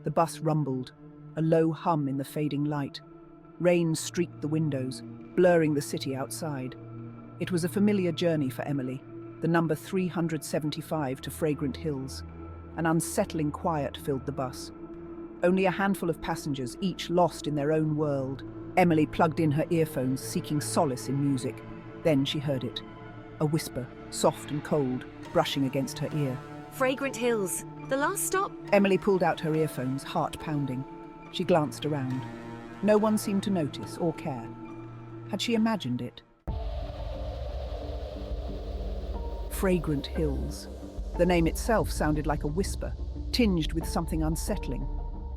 The bus rumbled, a low hum in the fading light. Rain streaked the windows, blurring the city outside. It was a familiar journey for Emily, the number 375 to Fragrant Hills. An unsettling quiet filled the bus. Only a handful of passengers, each lost in their own world. Emily plugged in her earphones, seeking solace in music. Then she heard it. A whisper, soft and cold, brushing against her ear. Fragrant Hills, the last stop? Emily pulled out her earphones, heart pounding. She glanced around. No one seemed to notice or care. Had she imagined it? Fragrant Hills. The name itself sounded like a whisper, tinged with something unsettling.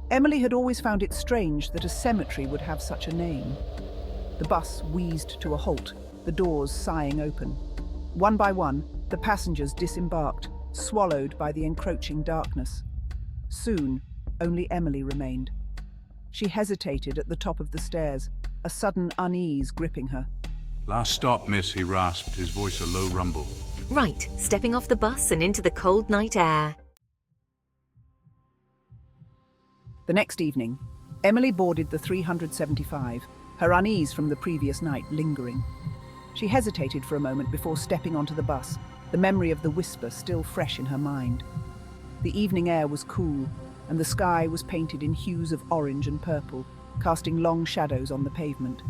Emily had always found it strange that a cemetery would have such a name. The bus wheezed to a halt, the doors sighing open. One by one, the passengers disembarked, swallowed by the encroaching darkness. Soon, only Emily remained. She hesitated at the top of the stairs, a sudden unease gripping her. "Last stop, miss," he rasped, his voice a low rumble. Right, stepping off the bus and into the cold night air. The next evening, Emily boarded the 375, her unease from the previous night lingering. She hesitated for a moment before stepping onto the bus, the memory of the whisper still fresh in her mind. The evening air was cool, and the sky was painted in hues of orange and purple, casting long shadows on the pavement.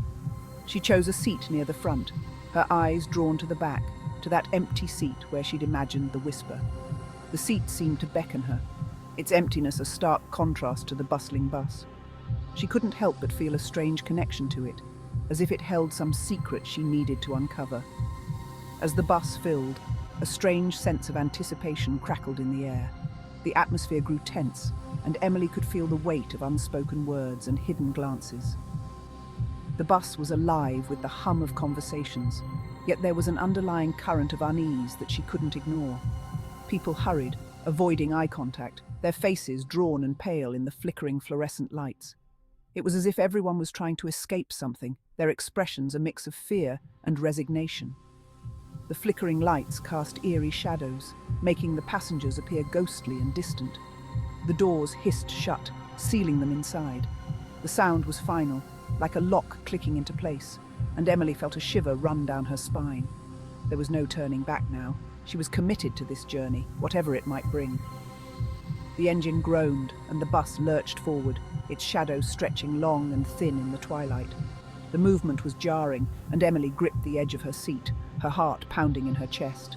She chose a seat near the front, her eyes drawn to the back, to that empty seat where she'd imagined the whisper. The seat seemed to beckon her, its emptiness a stark contrast to the bustling bus. She couldn't help but feel a strange connection to it, as if it held some secret she needed to uncover. As the bus filled, a strange sense of anticipation crackled in the air. The atmosphere grew tense, and Emily could feel the weight of unspoken words and hidden glances. The bus was alive with the hum of conversations, yet there was an underlying current of unease that she couldn't ignore. People hurried, avoiding eye contact, their faces drawn and pale in the flickering fluorescent lights. It was as if everyone was trying to escape something, their expressions a mix of fear and resignation. The flickering lights cast eerie shadows, making the passengers appear ghostly and distant. The doors hissed shut, sealing them inside. The sound was final, like a lock clicking into place, and Emily felt a shiver run down her spine. There was no turning back now. She was committed to this journey, whatever it might bring. The engine groaned, and the bus lurched forward, its shadow stretching long and thin in the twilight. The movement was jarring, and Emily gripped the edge of her seat, her heart pounding in her chest.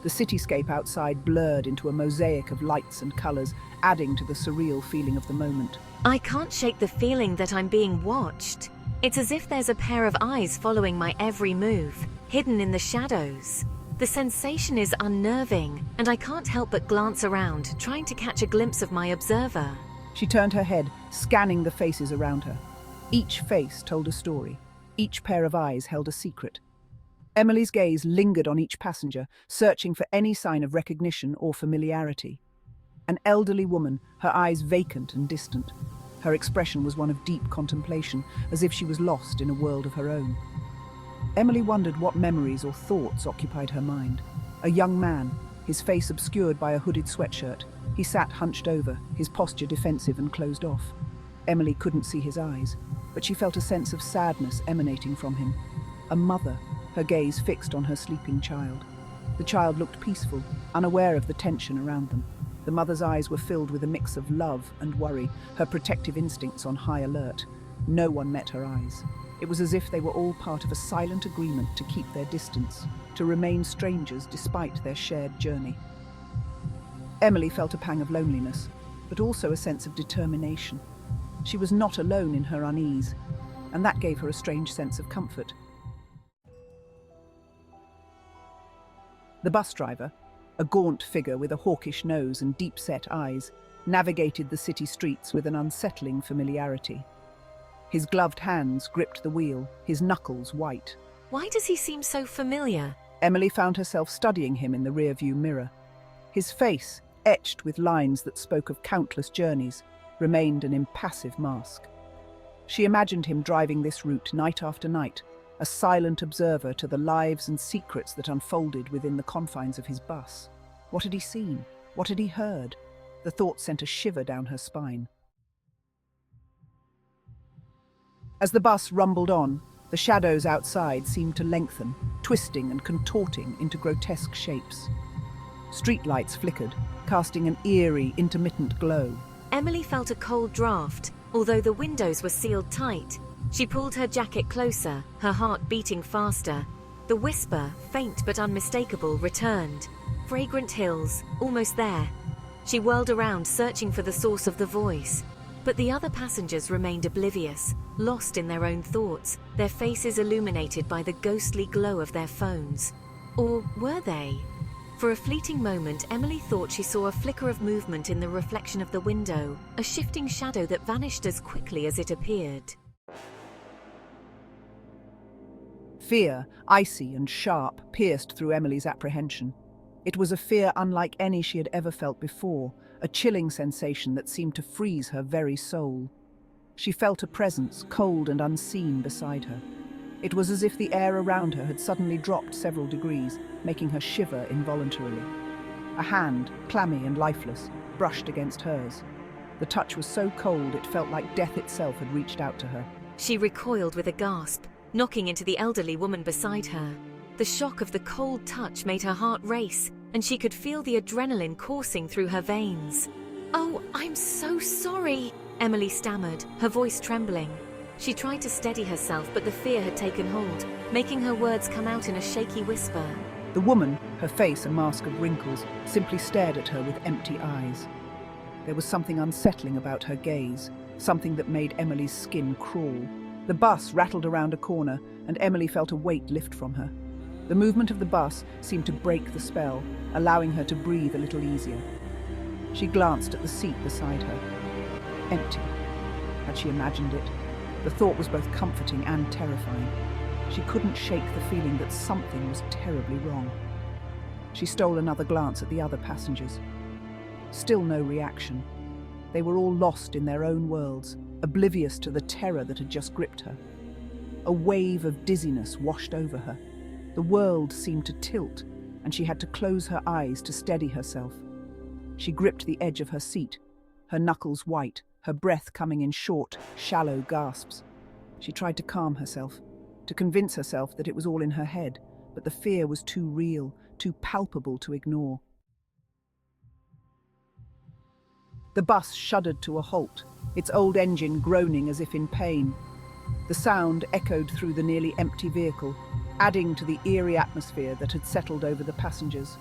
The cityscape outside blurred into a mosaic of lights and colours, adding to the surreal feeling of the moment. I can't shake the feeling that I'm being watched. It's as if there's a pair of eyes following my every move, hidden in the shadows. The sensation is unnerving, and I can't help but glance around, trying to catch a glimpse of my observer. She turned her head, scanning the faces around her. Each face told a story. Each pair of eyes held a secret. Emily's gaze lingered on each passenger, searching for any sign of recognition or familiarity. An elderly woman, her eyes vacant and distant. Her expression was one of deep contemplation, as if she was lost in a world of her own. Emily wondered what memories or thoughts occupied her mind. A young man, his face obscured by a hooded sweatshirt. He sat hunched over, his posture defensive and closed off. Emily couldn't see his eyes, but she felt a sense of sadness emanating from him. A mother, her gaze fixed on her sleeping child. The child looked peaceful, unaware of the tension around them. The mother's eyes were filled with a mix of love and worry, her protective instincts on high alert. No one met her eyes. It was as if they were all part of a silent agreement to keep their distance, to remain strangers despite their shared journey. Emily felt a pang of loneliness, but also a sense of determination. She was not alone in her unease, and that gave her a strange sense of comfort. The bus driver, a gaunt figure with a hawkish nose and deep-set eyes, navigated the city streets with an unsettling familiarity. His gloved hands gripped the wheel, his knuckles white. Why does he seem so familiar? Emily found herself studying him in the rearview mirror. His face, etched with lines that spoke of countless journeys, remained an impassive mask. She imagined him driving this route night after night, a silent observer to the lives and secrets that unfolded within the confines of his bus. What had he seen? What had he heard? The thought sent a shiver down her spine. As the bus rumbled on, the shadows outside seemed to lengthen, twisting and contorting into grotesque shapes. Streetlights flickered, casting an eerie, intermittent glow. Emily felt a cold draft, although the windows were sealed tight. She pulled her jacket closer, her heart beating faster. The whisper, faint but unmistakable, returned. Fragrant Hills, almost there. She whirled around, searching for the source of the voice. But the other passengers remained oblivious, lost in their own thoughts, their faces illuminated by the ghostly glow of their phones. Or were they? For a fleeting moment, Emily thought she saw a flicker of movement in the reflection of the window, a shifting shadow that vanished as quickly as it appeared. Fear, icy and sharp, pierced through Emily's apprehension. It was a fear unlike any she had ever felt before, a chilling sensation that seemed to freeze her very soul. She felt a presence, cold and unseen, beside her. It was as if the air around her had suddenly dropped several degrees, making her shiver involuntarily. A hand, clammy and lifeless, brushed against hers. The touch was so cold it felt like death itself had reached out to her. She recoiled with a gasp, knocking into the elderly woman beside her. The shock of the cold touch made her heart race, and she could feel the adrenaline coursing through her veins. "Oh, I'm so sorry," Emily stammered, her voice trembling. She tried to steady herself, but the fear had taken hold, making her words come out in a shaky whisper. The woman, her face a mask of wrinkles, simply stared at her with empty eyes. There was something unsettling about her gaze, something that made Emily's skin crawl. The bus rattled around a corner, and Emily felt a weight lift from her. The movement of the bus seemed to break the spell, allowing her to breathe a little easier. She glanced at the seat beside her. Empty. Had she imagined it? The thought was both comforting and terrifying. She couldn't shake the feeling that something was terribly wrong. She stole another glance at the other passengers. Still no reaction. They were all lost in their own worlds, oblivious to the terror that had just gripped her. A wave of dizziness washed over her. The world seemed to tilt, and she had to close her eyes to steady herself. She gripped the edge of her seat, her knuckles white, her breath coming in short, shallow gasps. She tried to calm herself, to convince herself that it was all in her head, but the fear was too real, too palpable to ignore. The bus shuddered to a halt, its old engine groaning as if in pain. The sound echoed through the nearly empty vehicle, adding to the eerie atmosphere that had settled over the passengers.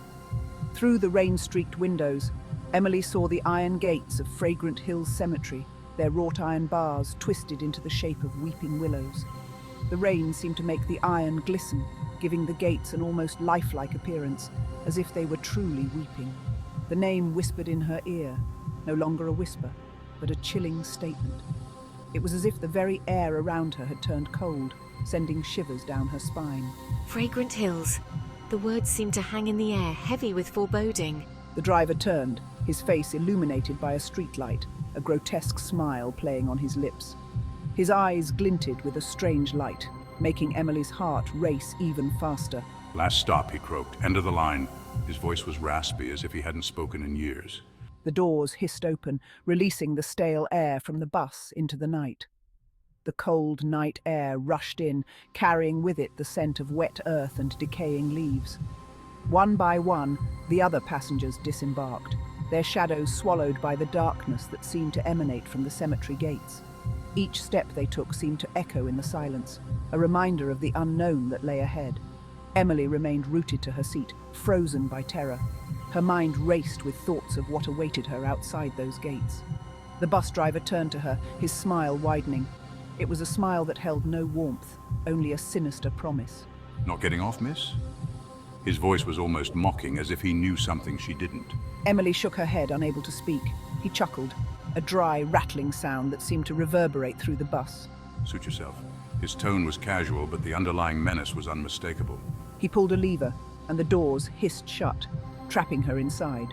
Through the rain-streaked windows, Emily saw the iron gates of Fragrant Hills Cemetery, their wrought iron bars twisted into the shape of weeping willows. The rain seemed to make the iron glisten, giving the gates an almost lifelike appearance, as if they were truly weeping. The name whispered in her ear, no longer a whisper, but a chilling statement. It was as if the very air around her had turned cold, sending shivers down her spine. Fragrant Hills. The words seemed to hang in the air, heavy with foreboding. The driver turned, his face illuminated by a streetlight, a grotesque smile playing on his lips. His eyes glinted with a strange light, making Emily's heart race even faster. Last stop, he croaked. End of the line. His voice was raspy, as if he hadn't spoken in years. The doors hissed open, releasing the stale air from the bus into the night. The cold night air rushed in, carrying with it the scent of wet earth and decaying leaves. One by one, the other passengers disembarked, their shadows swallowed by the darkness that seemed to emanate from the cemetery gates. Each step they took seemed to echo in the silence, a reminder of the unknown that lay ahead. Emily remained rooted to her seat, frozen by terror. Her mind raced with thoughts of what awaited her outside those gates. The bus driver turned to her, his smile widening. It was a smile that held no warmth, only a sinister promise. Not getting off, miss? His voice was almost mocking, as if he knew something she didn't. Emily shook her head, unable to speak. He chuckled, a dry, rattling sound that seemed to reverberate through the bus. Suit yourself. His tone was casual, but the underlying menace was unmistakable. He pulled a lever, and the doors hissed shut, trapping her inside.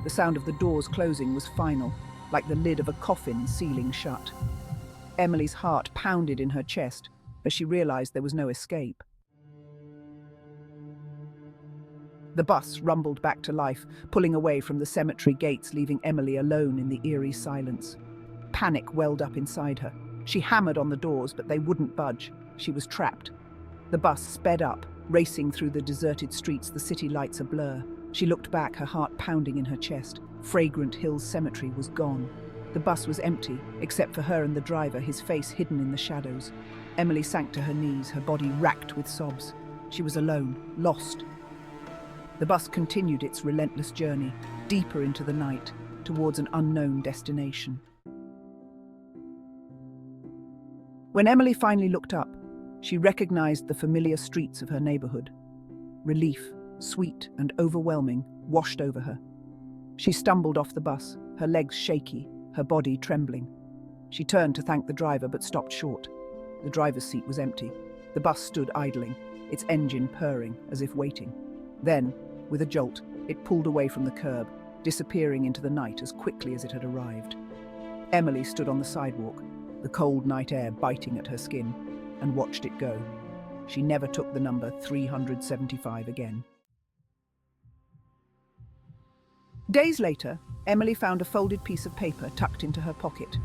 The sound of the doors closing was final, like the lid of a coffin sealing shut. Emily's heart pounded in her chest as she realized there was no escape. The bus rumbled back to life, pulling away from the cemetery gates, leaving Emily alone in the eerie silence. Panic welled up inside her. She hammered on the doors, but they wouldn't budge. She was trapped. The bus sped up, racing through the deserted streets, the city lights a blur. She looked back, her heart pounding in her chest. Fragrant Hills Cemetery was gone. The bus was empty, except for her and the driver, his face hidden in the shadows. Emily sank to her knees, her body racked with sobs. She was alone, lost. The bus continued its relentless journey, deeper into the night, towards an unknown destination. When Emily finally looked up, she recognized the familiar streets of her neighborhood. Relief, sweet and overwhelming, washed over her. She stumbled off the bus, her legs shaky, her body trembling. She turned to thank the driver, but stopped short. The driver's seat was empty. The bus stood idling, its engine purring, as if waiting. Then, with a jolt, it pulled away from the curb, disappearing into the night as quickly as it had arrived. Emily stood on the sidewalk, the cold night air biting at her skin, and watched it go. She never took the number 375 again. Days later, Emily found a folded piece of paper tucked into her pocket.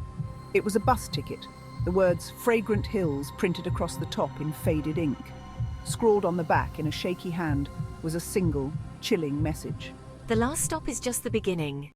It was a bus ticket, the words "Fragrant Hills" printed across the top in faded ink. Scrawled on the back in a shaky hand was a single, chilling message. The last stop is just the beginning.